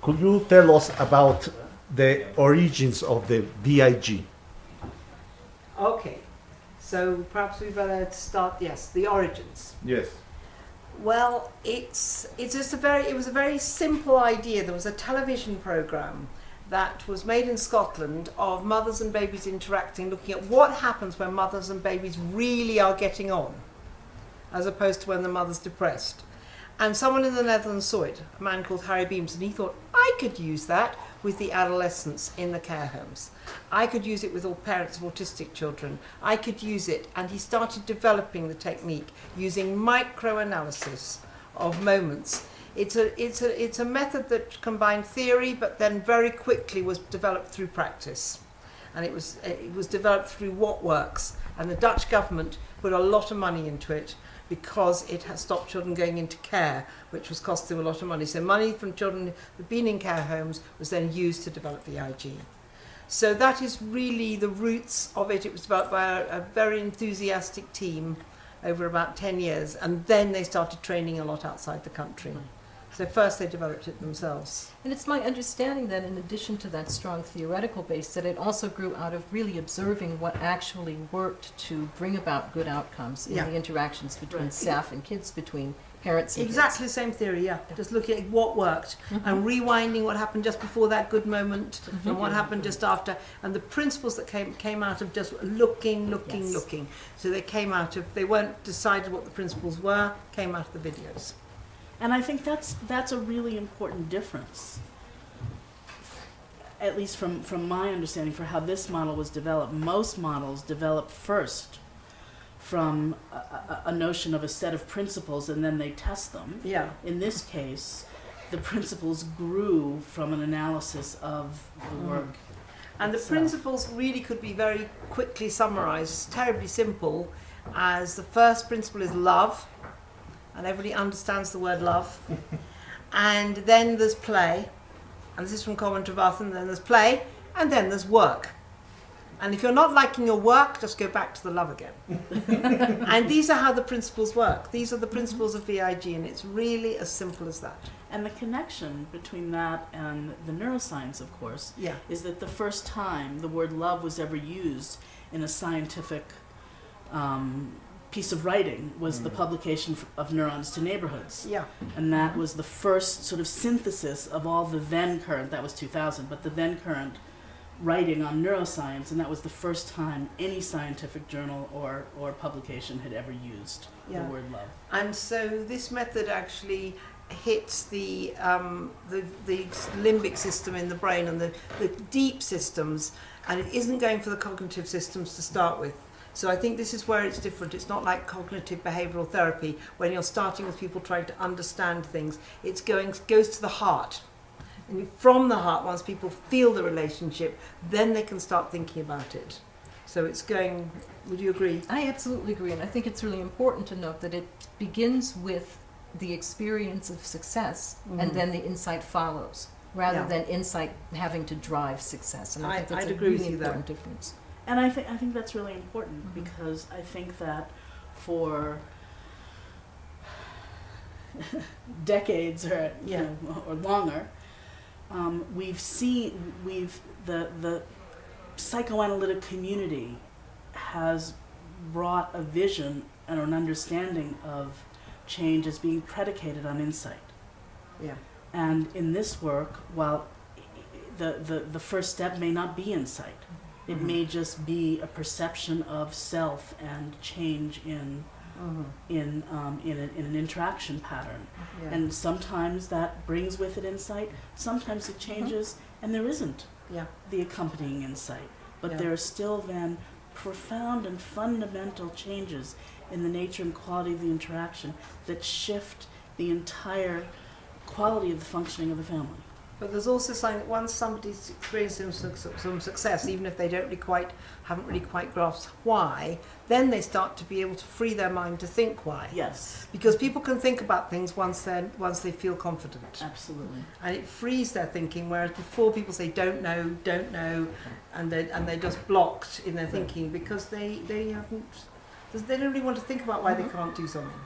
Could you tell us about the origins of the VIG? Okay, so perhaps we better start. Yes, the origins. Yes. Well, it's just it was a very simple idea. There was a television program that was made in Scotland of mothers and babies interacting, looking at what happens when mothers and babies really are getting on, as opposed to when the mother's depressed. And someone in the Netherlands saw it, a man called Terri Pease, and he thought, I could use that with the adolescents in the care homes. I could use it with all parents of autistic children. I could use it, and he started developing the technique using micro-analysis of moments. It's a method that combined theory, but then very quickly was developed through practice. And it was developed through what works. And the Dutch government put a lot of money into it, because it has stopped children going into care, which was costing them a lot of money. So money from children who had been in care homes was then used to develop the IG. So that is really the roots of it. It was developed by a very enthusiastic team over about 10 years, and then they started training a lot outside the country. So first they developed it themselves. And it's my understanding that in addition to that strong theoretical base, that it also grew out of really observing what actually worked to bring about good outcomes in the interactions between staff and kids, between parents and exactly kids. The same theory, yeah. Just looking at what worked and rewinding what happened just before that good moment and what happened just after, and the principles that came out of just looking. So they came out of, they weren't decided what the principles were, came out of the videos. And I think that's a really important difference, at least from my understanding, for how this model was developed. Most models develop first from a notion of a set of principles, and then they test them. Yeah. In this case, the principles grew from an analysis of the work. And the principles really could be very quickly summarized, terribly simple, as the first principle is love. And everybody understands the word love. And then there's play, and this is from Common Travath, and then there's play, and then there's work. And if you're not liking your work, just go back to the love again. And these are how the principles work. These are the principles of VIG, and it's really as simple as that. And the connection between that and the neuroscience, of course, is that the first time the word love was ever used in a scientific piece of writing was the publication of Neurons to Neighborhoods. Yeah. And that was the first sort of synthesis of all the then current, that was 2000, but the then current writing on neuroscience, and that was the first time any scientific journal or publication had ever used the word love. And so this method actually hits the limbic system in the brain and the deep systems, and it isn't going for the cognitive systems to start with. So I think this is where it's different. It's not like cognitive behavioral therapy when you're starting with people trying to understand things. It goes to the heart. And from the heart, once people feel the relationship, then they can start thinking about it. So it's going, would you agree? I absolutely agree, and I think it's really important to note that it begins with the experience of success, and then the insight follows, rather than insight having to drive success. And I think that's a really important difference. And I think that's really important because I think that for decades or or longer, the psychoanalytic community has brought a vision and an understanding of change as being predicated on insight. Yeah. And in this work, while the first step may not be insight, it may just be a perception of self and change in an interaction pattern. Yeah. And sometimes that brings with it insight, sometimes it changes and there isn't the accompanying insight. But there are still then profound and fundamental changes in the nature and quality of the interaction that shift the entire quality of the functioning of the family. But there's also something that once somebody's experiencing some success, even if they haven't really quite grasped why, then they start to be able to free their mind to think why. Yes. Because people can think about things once they feel confident. Absolutely. And it frees their thinking, whereas before people say don't know, and they're just blocked in their thinking because they don't really want to think about why they can't do something.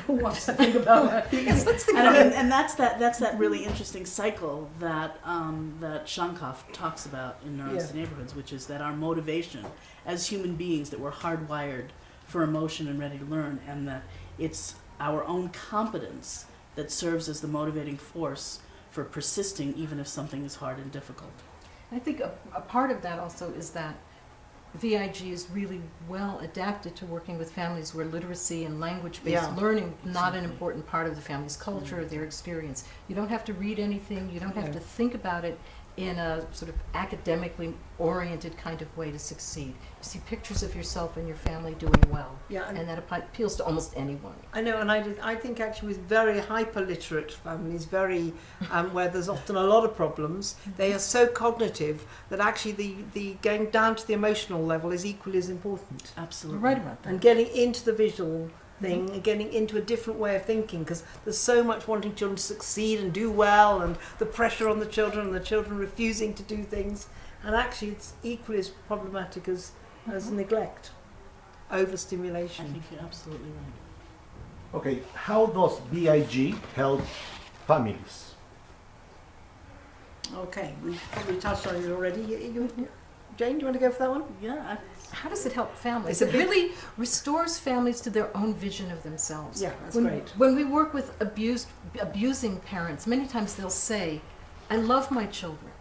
Who wants to think about that? And that's that really interesting cycle that that Shankov talks about in Neurons to Neighborhoods, which is that our motivation as human beings, that we're hardwired for emotion and ready to learn, and that it's our own competence that serves as the motivating force for persisting even if something is hard and difficult. I think a part of that also is that VIG is really well adapted to working with families where literacy and language-based learning is not an important part of the family's culture or their experience. You don't have to read anything, you don't have to think about it in a sort of academically oriented kind of way to succeed. You see pictures of yourself and your family doing well, and that appeals to almost anyone. I know, and I think actually with very hyper-literate families, very where there's often a lot of problems, they are so cognitive that actually the going down to the emotional level is equally as important. Absolutely. You're right about that. And getting into the visual thing and getting into a different way of thinking, because there's so much wanting children to succeed and do well, and the pressure on the children and the children refusing to do things, and actually it's equally as problematic as neglect, overstimulation. I think you're absolutely right. Okay, how does VIG help families? Okay, we probably touched on it already. Jane, do you want to go for that one? Yeah. How does it help families? It's It really restores families to their own vision of themselves. Yeah, that's great. When we work with abusing parents, many times they'll say, I love my children.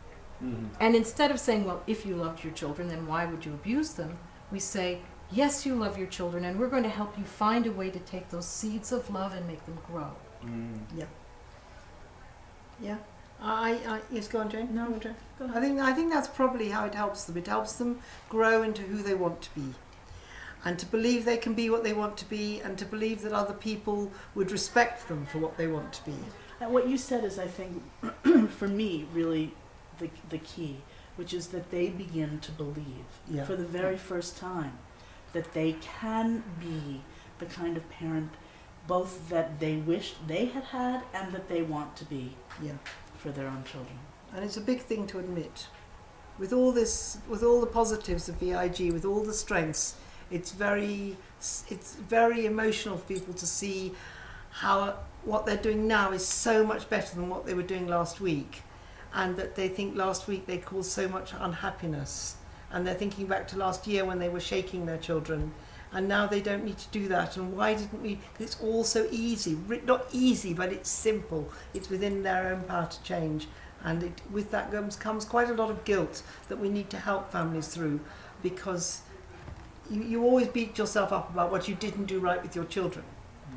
And instead of saying, well, if you loved your children, then why would you abuse them? We say, yes, you love your children, and we're going to help you find a way to take those seeds of love and make them grow. Yeah. Yes, go on, Jane. No, Jane. go ahead. I think that's probably how it helps them. It helps them grow into who they want to be, and to believe they can be what they want to be, and to believe that other people would respect them for what they want to be. And what you said is, I think, for me, really the key, which is that they begin to believe for the very first time that they can be the kind of parent both that they wish they had had and that they want to be for their own children. And it's a big thing to admit. With all this, with all the positives of VIG, with all the strengths, it's very emotional for people to see how what they're doing now is so much better than what they were doing last week, and that they think last week they caused so much unhappiness, and they're thinking back to last year when they were shaking their children, and now they don't need to do that. And why didn't we? It's all so easy. Not easy, but it's simple. It's within their own power to change. And with that comes quite a lot of guilt that we need to help families through, because you always beat yourself up about what you didn't do right with your children.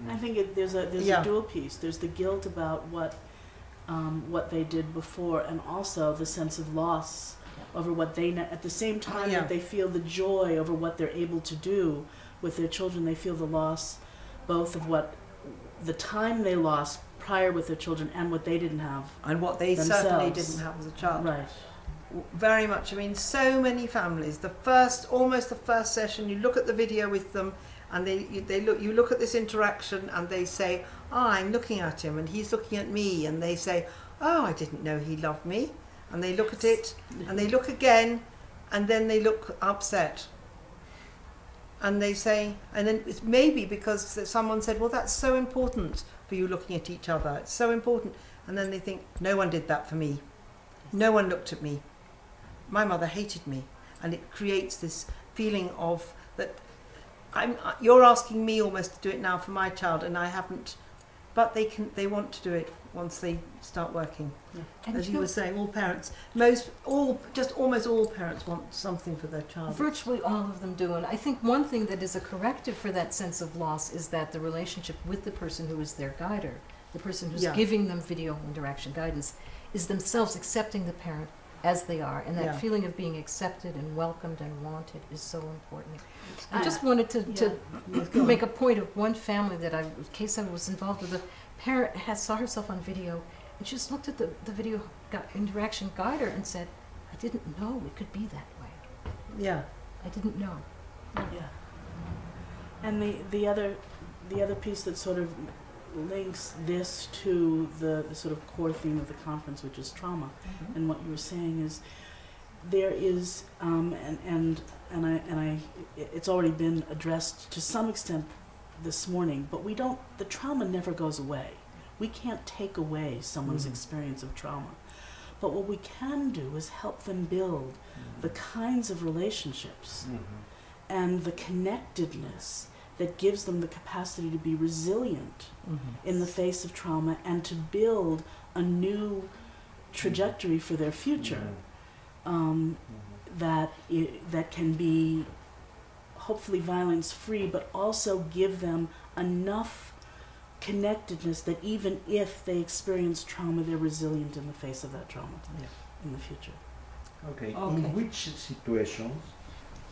I think there's a dual piece. There's the guilt about what they did before, and also the sense of loss over what they at the same time that they feel the joy over what they're able to do with their children. They feel the loss both of what the time they lost prior with their children and what they didn't have, and what they certainly didn't have as a child. Right. Very much. I mean, so many families. Almost the first session, you look at the video with them, and you look at this interaction, and they say, "Oh, I'm looking at him, and he's looking at me," and they say, "Oh, I didn't know he loved me," and they look at it, and they look again, and then they look upset, and they say, and then it's maybe because someone said, "Well, that's so important for you looking at each other. It's so important," and then they think, "No one did that for me. No one looked at me. My mother hated me," and it creates this feeling of that. You're asking me almost to do it now for my child, and I haven't. But they want to do it once they start working. Yeah. As you were saying, all parents, almost all parents want something for their child. Virtually all of them do, and I think one thing that is a corrective for that sense of loss is that the relationship with the person who is their guider, the person who's giving them video interaction guidance, is themselves accepting the parent as they are, and that feeling of being accepted and welcomed and wanted is so important. I just wanted to make a point of one family that a case I was involved with. The parent saw herself on video, and she just looked at the video interaction guider and said, "I didn't know it could be that way." Yeah, I didn't know. Yeah, and the other piece that sort of links this to the sort of core theme of the conference, which is trauma, and what you were saying is there is it's already been addressed to some extent this morning, but the trauma never goes away. We can't take away someone's experience of trauma. But what we can do is help them build the kinds of relationships and the connectedness that gives them the capacity to be resilient in the face of trauma and to build a new trajectory for their future that can be hopefully violence-free, but also give them enough connectedness that even if they experience trauma, they're resilient in the face of that trauma in the future. Okay. In which situations,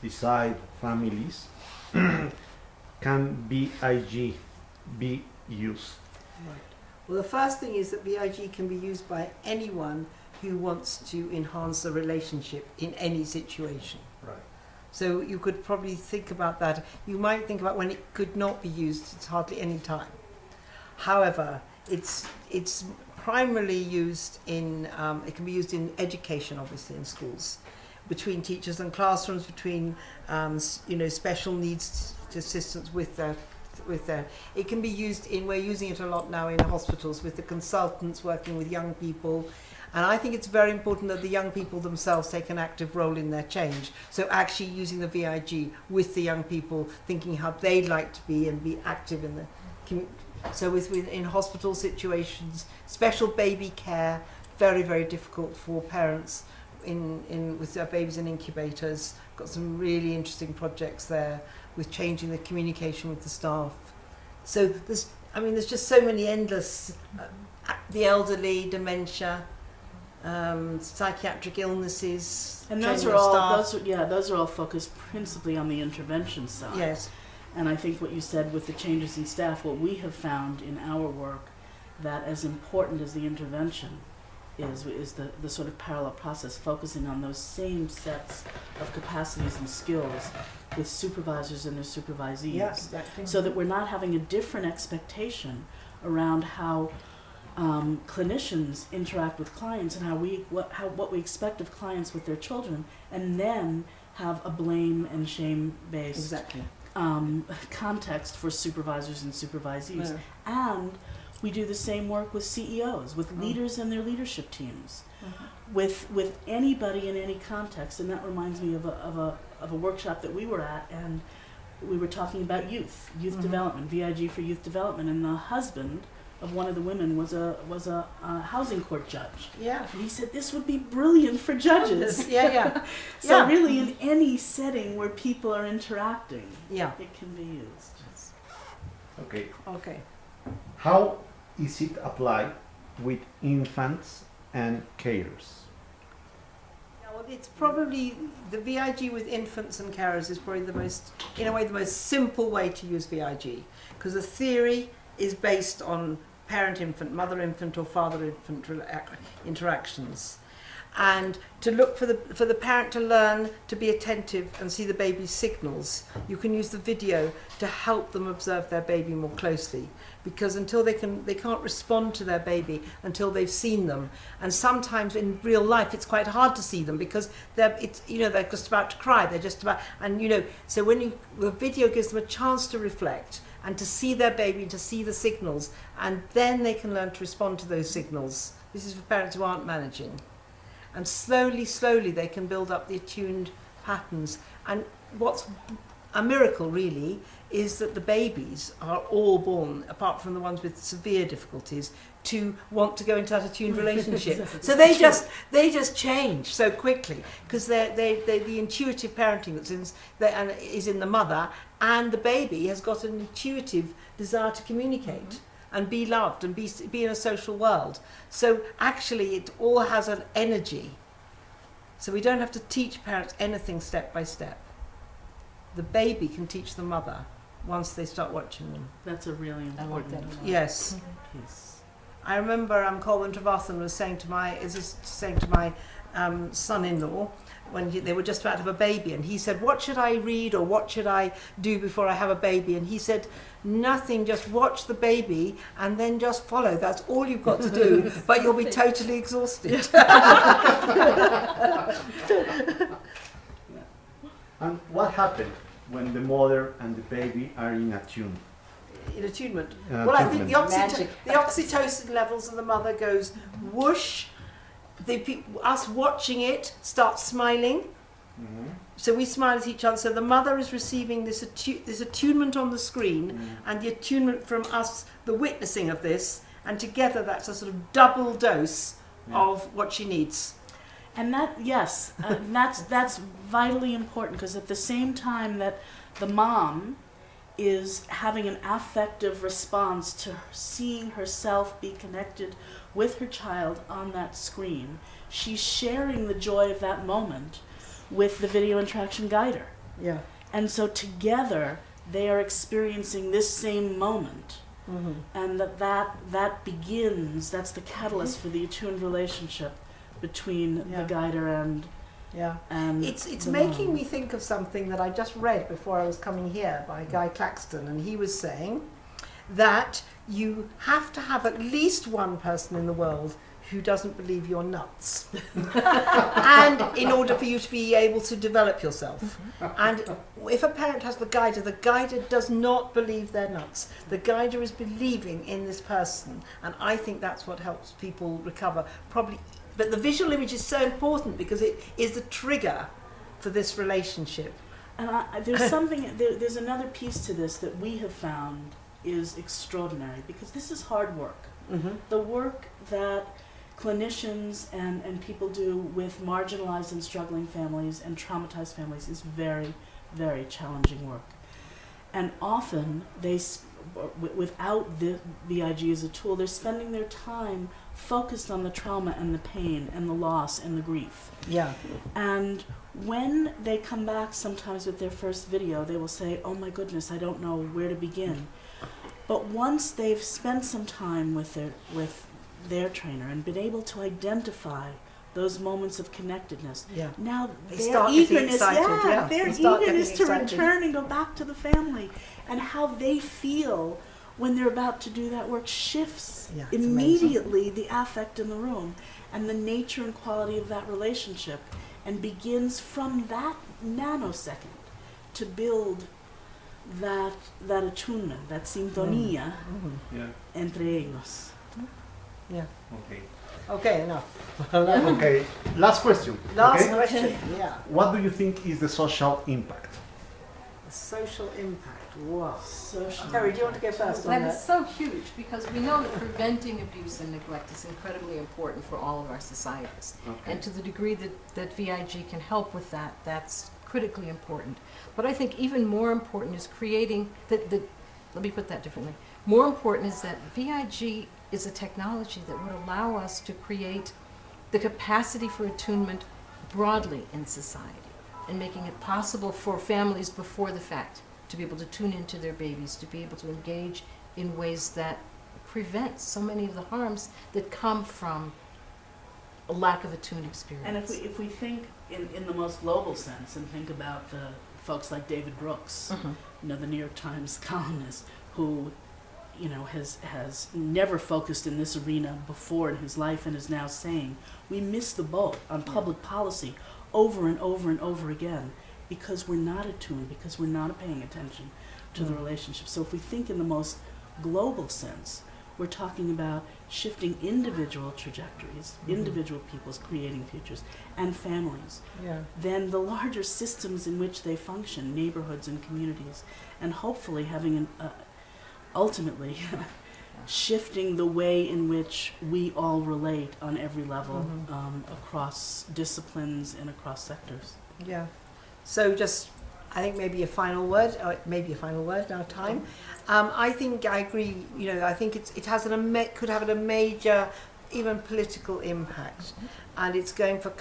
beside families, can VIG be used? Right. Well, the first thing is that VIG can be used by anyone who wants to enhance a relationship in any situation. Right. So you could probably think about that. You might think about when it could not be used. It's hardly any time. However, it's primarily used in, it can be used in education, obviously, in schools, between teachers and classrooms, between, special needs assistants with their, it can be used in, we're using it a lot now in hospitals with the consultants working with young people. And I think it's very important that the young people themselves take an active role in their change. So actually using the VIG with the young people, thinking how they'd like to be and be active in the community. So in hospital situations, special baby care, very, very difficult for parents with their babies in incubators. Got some really interesting projects there with changing the communication with the staff. So there's just so many endless, the elderly, dementia, psychiatric illnesses, and those are all focused principally on the intervention side. Yes. And I think what you said with the changes in staff, what we have found in our work, that as important as the intervention is the sort of parallel process, focusing on those same sets of capacities and skills with supervisors and their supervisees. Yeah, exactly. So that we're not having a different expectation around how clinicians interact with clients and what we expect of clients with their children, and then have a blame and shame based context for supervisors and supervisees. Yeah. And we do the same work with CEOs, with leaders and their leadership teams, with anybody in any context. And that reminds me of a workshop that we were at, and we were talking about youth development, VIG for youth development, and the husband of one of the women was a housing court judge. Yeah. And he said this would be brilliant for judges. So really, in any setting where people are interacting, it can be used. Okay. Okay. How is it applied with infants and carers? Well, it's probably the VIG with infants and carers is probably the most simple way to use VIG, because the theory is based on parent-infant, mother-infant or father-infant interactions. And to look for the parent to learn to be attentive and see the baby's signals, you can use the video to help them observe their baby more closely. Because until they can't respond to their baby until they've seen them. And sometimes in real life it's quite hard to see them because they're just about to cry. They're just about, so the video gives them a chance to reflect and to see their baby, to see the signals, and then they can learn to respond to those signals. This is for parents who aren't managing. And slowly, slowly they can build up the attuned patterns. And what's a miracle really is that the babies are all born, apart from the ones with severe difficulties, to want to go into that attuned relationship. So they just change so quickly because the intuitive parenting is in the mother, and the baby has got an intuitive desire to communicate and be loved and be in a social world. So actually it all has an energy. So we don't have to teach parents anything step by step. The baby can teach the mother once they start watching them. That's a really important yes. piece. I remember Colin Trevathan was saying to my son-in-law when they were just about to have a baby, and he said, "What should I read or what should I do before I have a baby?" And he said, "Nothing, just watch the baby and then just follow. That's all you've got to do, but you'll be totally exhausted." And what happened when the mother and the baby are in attune? in attunement. Well, I think the oxytocin levels of the mother goes whoosh. Us watching it start smiling. So we smile at each other. So the mother is receiving this attunement on the screen, and the attunement from us, the witnessing of this, and together that's a sort of double dose of what she needs. And that, yes, that's vitally important, because at the same time that the mom is having an affective response to seeing herself be connected with her child on that screen, she's sharing the joy of that moment with the video interaction guider. Yeah. And so together they are experiencing this same moment. And that begins, that's the catalyst for the attuned relationship between the guider and it's making me think of something that I just read before I was coming here by Guy Claxton, and he was saying that you have to have at least one person in the world who doesn't believe you're nuts and in order for you to be able to develop yourself. And if a parent has the guider does not believe they're nuts. The guider is believing in this person, and I think that's what helps people recover. Probably. But the visual image is so important because it is the trigger for this relationship. And there's another piece to this that we have found is extraordinary, because this is hard work. The work that clinicians and people do with marginalized and struggling families and traumatized families is very, very challenging work. And often without the VIG as a tool, they're spending their time focused on the trauma and the pain and the loss and the grief. Yeah. And when they come back sometimes with their first video, they will say, oh my goodness, I don't know where to begin. But once they've spent some time with their trainer and been able to identify those moments of connectedness, now their eagerness, to return and go back to the family, and how they feel when they're about to do that work shifts immediately the affect in the room and the nature and quality of that relationship, and begins from that nanosecond to build that attunement, that sintonía entre ellos. Yeah. Okay. Okay, enough. Okay. Last question. Last question. Yeah. What do you think is the social impact? The social impact. Wow. Social. Terry, do you want to go first on That that? is so huge, because we know that preventing abuse and neglect is incredibly important for all of our societies. Okay. And to the degree that VIG can help with that, that's critically important. But I think even more important is creating, let me put that differently. More important is that VIG is a technology that would allow us to create the capacity for attunement broadly in society, and making it possible for families before the fact to be able to tune into their babies, to be able to engage in ways that prevent so many of the harms that come from a lack of attuned experience. And if we think in the most global sense, and think about the folks like David Brooks, the New York Times columnist, who has never focused in this arena before in his life, and is now saying we miss the boat on public policy over and over and over again, because we're not attuned, because we're not paying attention to the relationship. So if we think in the most global sense, we're talking about shifting individual trajectories, individual peoples creating futures, and families. Then the larger systems in which they function, neighborhoods and communities, and hopefully having ultimately shifting the way in which we all relate on every level, across disciplines and across sectors. Yeah. So just, I think maybe a final word in our time. I think I agree. I think it has could have a major, even political impact, and it's going for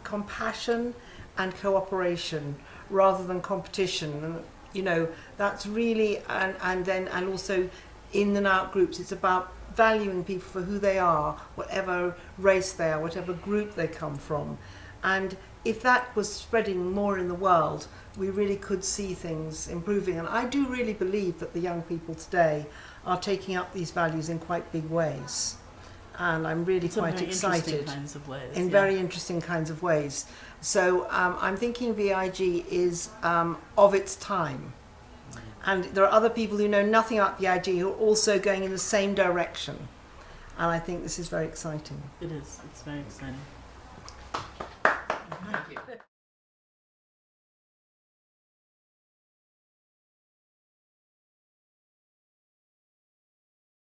compassion and cooperation rather than competition. And that's really, and also in and out groups, it's about valuing people for who they are, whatever race they are, whatever group they come from. And if that was spreading more in the world, we really could see things improving. And I do really believe that the young people today are taking up these values in quite big ways. And I'm really quite excited. Kinds of ways, in very interesting kinds of ways. So I'm thinking VIG is of its time. And there are other people who know nothing about the idea who are also going in the same direction. And I think this is very exciting. It is. It's very exciting.